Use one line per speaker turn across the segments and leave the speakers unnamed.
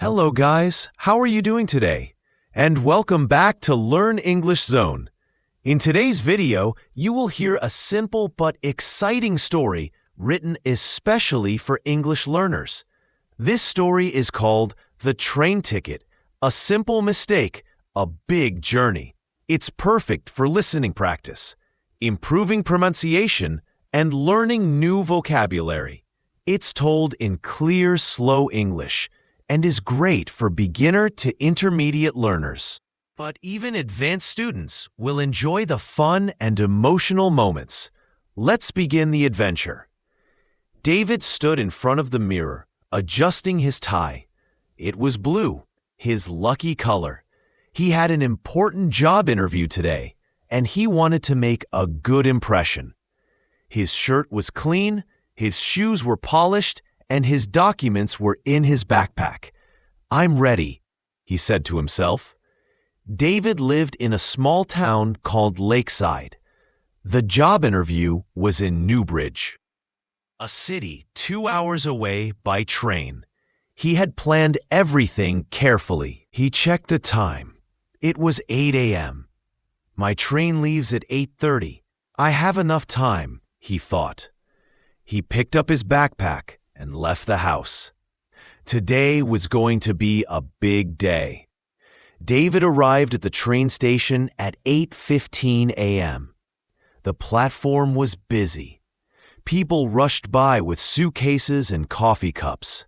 Hello guys, how are you doing today? And welcome back to Learn English Zone. In today's video, you will hear a simple but exciting story written especially for English learners. This story is called The Train Ticket, a simple mistake, a big journey. It's perfect for listening practice, improving pronunciation, and learning new vocabulary. It's told in clear, slow English and is great for beginner to intermediate learners. But even advanced students will enjoy the fun and emotional moments. Let's begin the adventure. David stood in front of the mirror, adjusting his tie. It was blue, his lucky color. He had an important job interview today, and he wanted to make a good impression. His shirt was clean, his shoes were polished, and his documents were in his backpack. "I'm ready," he said to himself. David lived in a small town called Lakeside. The job interview was in Newbridge, a city 2 hours away by train. He had planned everything carefully. He checked the time. It was 8 a.m. My train leaves at 8:30. I have enough time, he thought. He picked up his backpack and left the house. Today was going to be a big day. David arrived at the train station at 8:15 a.m. The platform was busy. People rushed by with suitcases and coffee cups.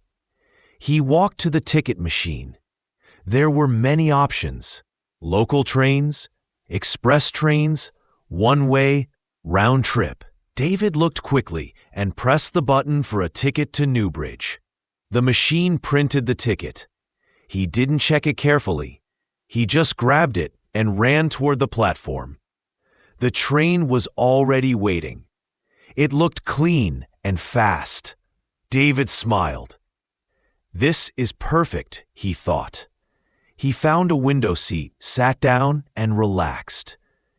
He walked to the ticket machine. There were many options: local trains, express trains, one-way, round trip. David looked quickly and pressed the button for a ticket to Newbridge. The machine printed the ticket. He didn't check it carefully. He just grabbed it and ran toward the platform. The train was already waiting. It looked clean and fast. David smiled. "This is perfect," he thought. He found a window seat, sat down, and relaxed.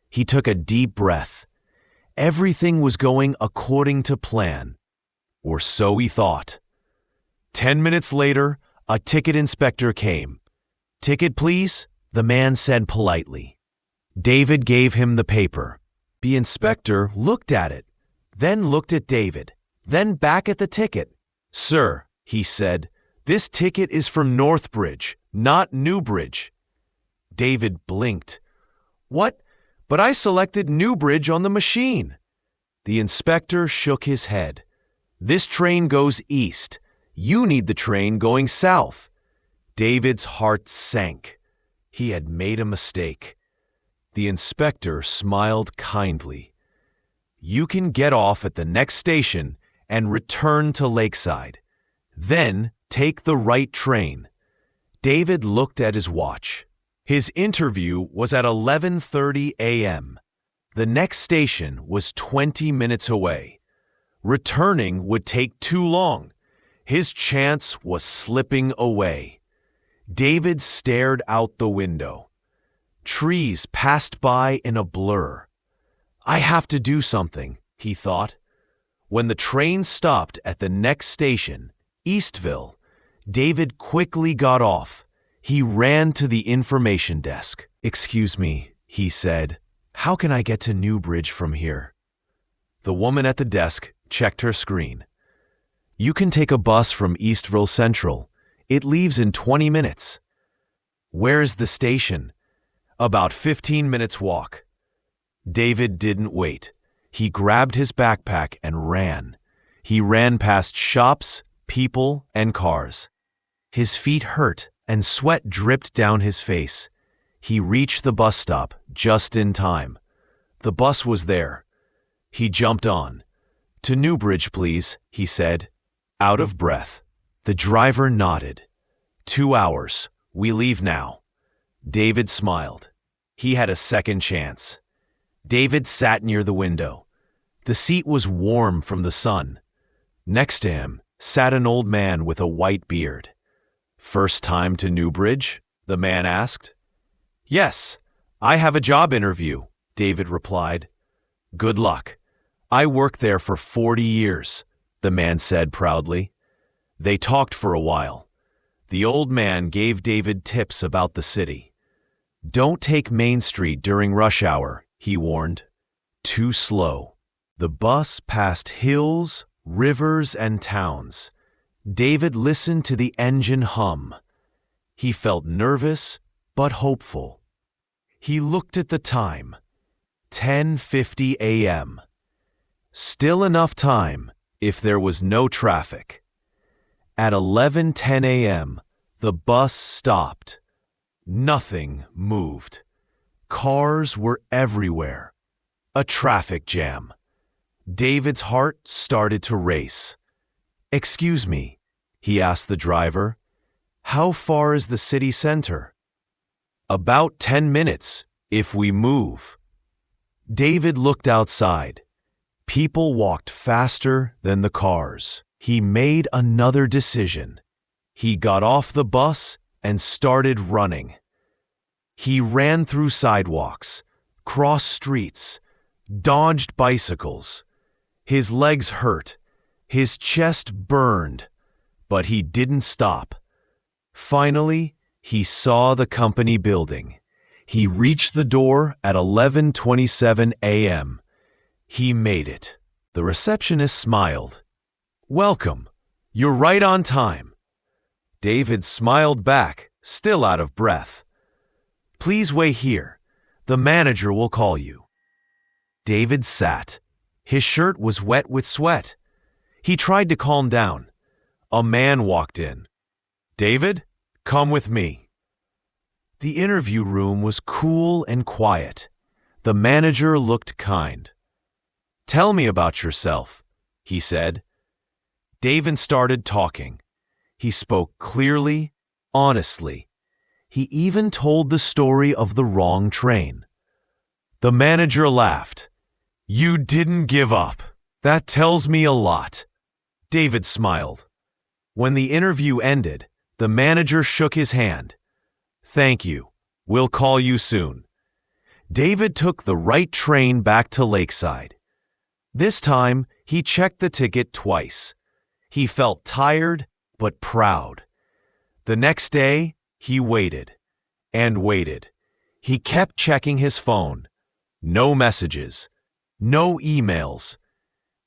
He took a deep breath. Everything was going according to plan, or so he thought. 10 minutes later, a ticket inspector came. "Ticket, please," the man said politely. David gave him the paper. The inspector looked at it, then looked at David, then back at the ticket. "Sir," he said, "this ticket is from Northbridge, not Newbridge." David blinked. "What? But I selected Newbridge on the machine." The inspector shook his head. "This train goes east. You need the train going south." David's heart sank. He had made a mistake. The inspector smiled kindly. "You can get off at the next station and return to Lakeside. Then take the right train." David looked at his watch. His interview was at 11:30 a.m. The next station was 20 minutes away. Returning would take too long. His chance was slipping away. David stared out the window. Trees passed by in a blur. "I have to do something," he thought. When the train stopped at the next station, Eastville, David quickly got off. He ran to the information desk. "Excuse me," he said. "How can I get to Newbridge from here?" The woman at the desk checked her screen. "You can take a bus from Eastville Central. It leaves in 20 minutes. "Where is the station?" "About 15 minutes walk." David didn't wait. He grabbed his backpack and ran. He ran past shops, people, and cars. His feet hurt and sweat dripped down his face. He reached the bus stop just in time. The bus was there. He jumped on. "To Newbridge, please," he said, out of breath. The driver nodded. 2 hours. We leave now." David smiled. He had a second chance. David sat near the window. The seat was warm from the sun. Next to him sat an old man with a white beard. "First time to Newbridge?" the man asked. "Yes, I have a job interview," David replied. "Good luck. I worked there for 40 years, the man said proudly. They talked for a while. The old man gave David tips about the city. Don't take Main Street during rush hour, he warned. Too slow. The bus passed hills, rivers, and towns. David listened to the engine hum. He felt nervous, but hopeful. He looked at the time. 10:50 a.m. Still enough time if there was no traffic. At 11:10 a.m., the bus stopped. Nothing moved. Cars were everywhere. A traffic jam. David's heart started to race. "Excuse me," he asked the driver. "How far is the city center?" "About 10 minutes, if we move." David looked outside. People walked faster than the cars. He made another decision. He got off the bus and started running. He ran through sidewalks, crossed streets, dodged bicycles. His legs hurt. His chest burned, but he didn't stop. Finally, he saw the company building. He reached the door at 11:27 a.m. He made it. The receptionist smiled. "Welcome. You're right on time." David smiled back, still out of breath. "Please wait here. The manager will call you." David sat. His shirt was wet with sweat. He tried to calm down. A man walked in. "David, come with me." The interview room was cool and quiet. The manager looked kind. "Tell me about yourself," he said. David started talking. He spoke clearly, honestly. He even told the story of the wrong train. The manager laughed. "You didn't give up. That tells me a lot." David smiled. When the interview ended, the manager shook his hand. "Thank you. We'll call you soon." David took the right train back to Lakeside. This time, he checked the ticket twice. He felt tired, but proud. The next day, he waited and waited. He kept checking his phone. No messages. No emails.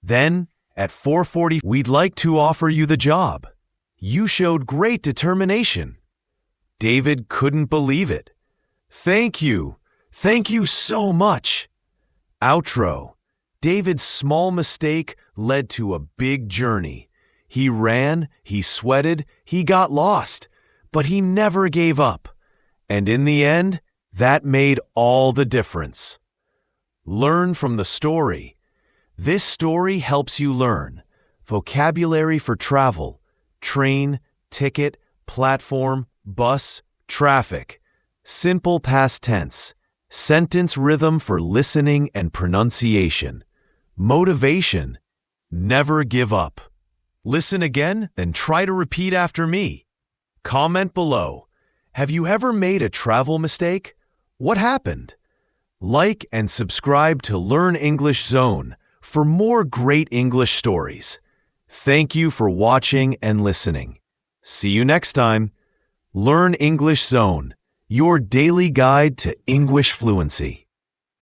Then, at 4:40, "We'd like to offer you the job. You showed great determination." David couldn't believe it. "Thank you. Thank you so much." Outro. David's small mistake led to a big journey. He ran, he sweated, he got lost, but he never gave up. And in the end, that made all the difference. Learn from the story. This story helps you learn vocabulary for travel, train, ticket, platform, bus, traffic, simple past tense, sentence rhythm for listening and pronunciation, motivation, never give up. Listen again, then try to repeat after me. Comment below. Have you ever made a travel mistake? What happened? Like and subscribe to Learn English Zone for more great English stories. Thank you for watching and listening. See you next time. Learn English Zone, your daily guide to English fluency.